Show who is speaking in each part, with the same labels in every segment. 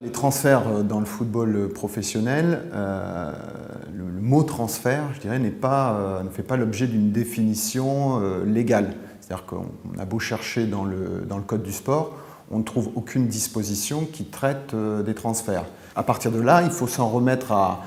Speaker 1: Les transferts dans le football professionnel, le mot transfert, je dirais, ne fait pas l'objet d'une définition légale. C'est-à-dire qu'on a beau chercher dans le code du sport, on ne trouve aucune disposition qui traite des transferts. À partir de là, il faut s'en remettre à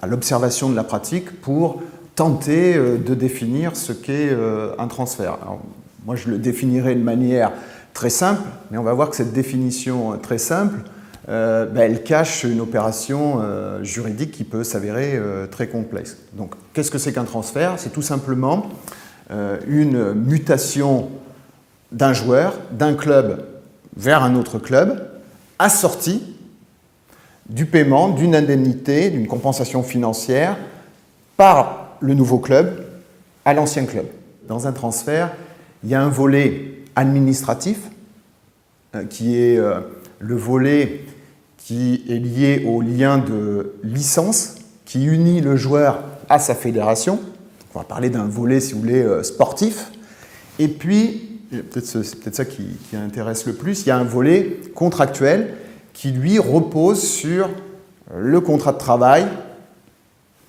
Speaker 1: l'observation de la pratique pour tenter de définir ce qu'est un transfert. Alors, moi, je le définirai de manière très simple, mais on va voir que cette définition très simple, elle cache une opération juridique qui peut s'avérer très complexe. Donc, qu'est-ce que c'est qu'un transfert? C'est tout simplement une mutation d'un joueur, d'un club vers un autre club, assortie du paiement d'une indemnité, d'une compensation financière par le nouveau club à l'ancien club. Dans un transfert, il y a un volet administratif qui est le volet qui est lié au lien de licence qui unit le joueur à sa fédération. On va parler d'un volet, si vous voulez, sportif. Et puis, c'est peut-être ça qui intéresse le plus, il y a un volet contractuel qui, lui, repose sur le contrat de travail.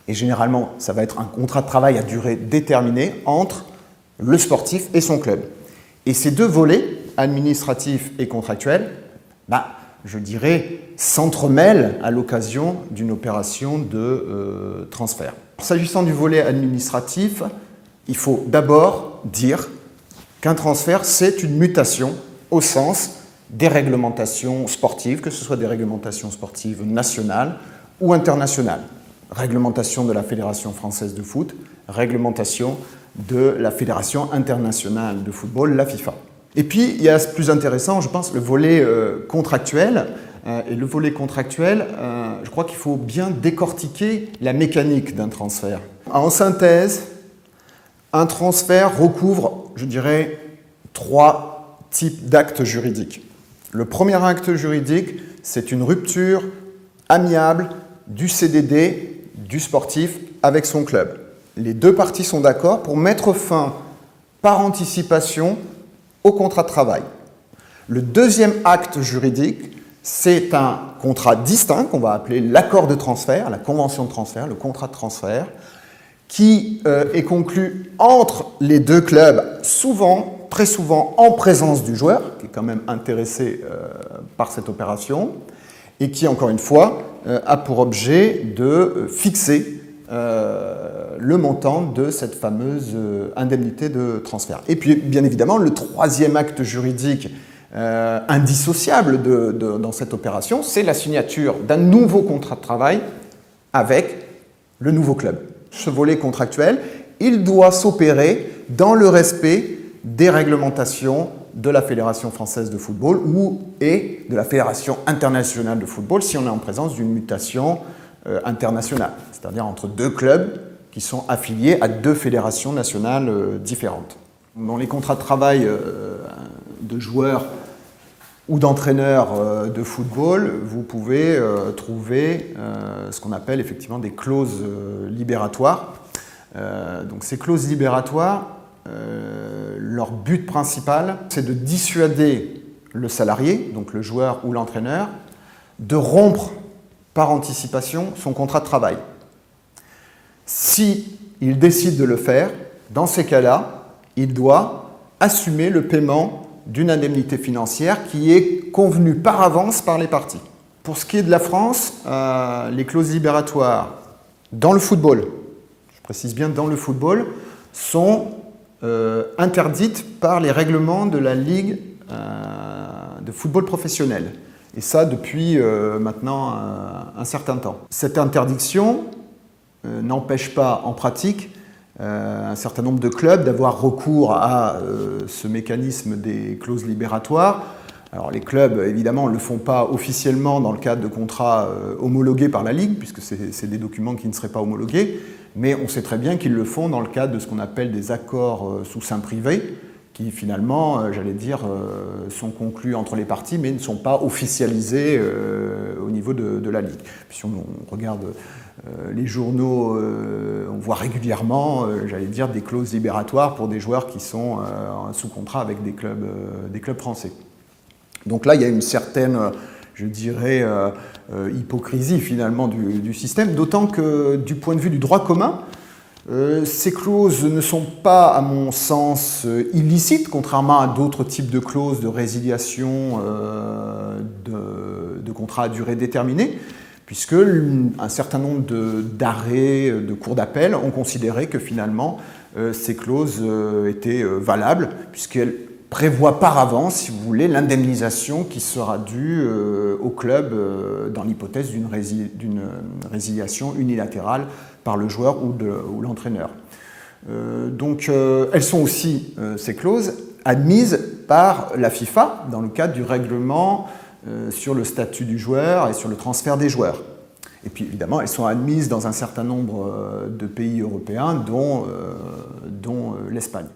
Speaker 1: Et généralement, ça va être un contrat de travail à durée déterminée entre le sportif et son club. Et ces deux volets, administratifs et contractuels, je dirais, s'entremêlent à l'occasion d'une opération de transfert. S'agissant du volet administratif, il faut d'abord dire qu'un transfert, c'est une mutation au sens des réglementations sportives, que ce soit des réglementations sportives nationales ou internationales. Réglementation de la Fédération française de foot, réglementation de la Fédération internationale de football, la FIFA. Et puis, il y a ce plus intéressant, je pense, le volet contractuel. Et le volet contractuel, je crois qu'il faut bien décortiquer la mécanique d'un transfert. En synthèse, un transfert recouvre, je dirais, 3 types d'actes juridiques. Le premier acte juridique, c'est une rupture amiable du CDD du sportif avec son club. Les deux parties sont d'accord pour mettre fin par anticipation au contrat de travail. Le deuxième acte juridique, c'est un contrat distinct qu'on va appeler l'accord de transfert, la convention de transfert, le contrat de transfert, qui est conclu entre les deux clubs, souvent, très souvent en présence du joueur, qui est quand même intéressé par cette opération, et qui, encore une fois, a pour objet de fixer le montant de cette fameuse indemnité de transfert. Et puis, bien évidemment, le troisième acte juridique indissociable dans cette opération, c'est la signature d'un nouveau contrat de travail avec le nouveau club. Ce volet contractuel, il doit s'opérer dans le respect des réglementations de la Fédération française de football et de la Fédération internationale de football si on est en présence d'une mutation internationale, c'est-à-dire entre deux clubs qui sont affiliés à deux fédérations nationales différentes. Dans les contrats de travail de joueurs ou d'entraîneurs de football, vous pouvez trouver ce qu'on appelle effectivement des clauses libératoires. Donc ces clauses libératoires, leur but principal, c'est de dissuader le salarié, donc le joueur ou l'entraîneur, de rompre par anticipation son contrat de travail. Si il décide de le faire, dans ces cas-là, il doit assumer le paiement d'une indemnité financière qui est convenue par avance par les parties. Pour ce qui est de la France, les clauses libératoires dans le football, je précise bien dans le football, sont interdites par les règlements de la Ligue de football professionnel. Et ça depuis maintenant un certain temps. Cette interdiction n'empêche pas en pratique un certain nombre de clubs d'avoir recours à ce mécanisme des clauses libératoires. Alors les clubs, évidemment, ne le font pas officiellement dans le cadre de contrats homologués par la Ligue, puisque c'est des documents qui ne seraient pas homologués, mais on sait très bien qu'ils le font dans le cadre de ce qu'on appelle des accords sous seing privé, qui finalement, j'allais dire, sont conclus entre les parties, mais ne sont pas officialisés au niveau de la Ligue. Puis si on regarde les journaux, on voit régulièrement, j'allais dire, des clauses libératoires pour des joueurs qui sont sous contrat avec des clubs français. Donc là, il y a une certaine, je dirais, hypocrisie finalement du système, d'autant que du point de vue du droit commun, ces clauses ne sont pas, à mon sens, illicites, contrairement à d'autres types de clauses de résiliation de contrats à durée déterminée, puisque un certain nombre d'arrêts de cours d'appel ont considéré que finalement ces clauses étaient valables, puisqu'elles prévoient par avance, si vous voulez, l'indemnisation qui sera due au club dans l'hypothèse d'une résiliation unilatérale par le joueur ou l'entraîneur. Donc elles sont aussi, ces clauses, admises par la FIFA dans le cadre du règlement sur le statut du joueur et sur le transfert des joueurs. Et puis évidemment, elles sont admises dans un certain nombre de pays européens, dont l'Espagne.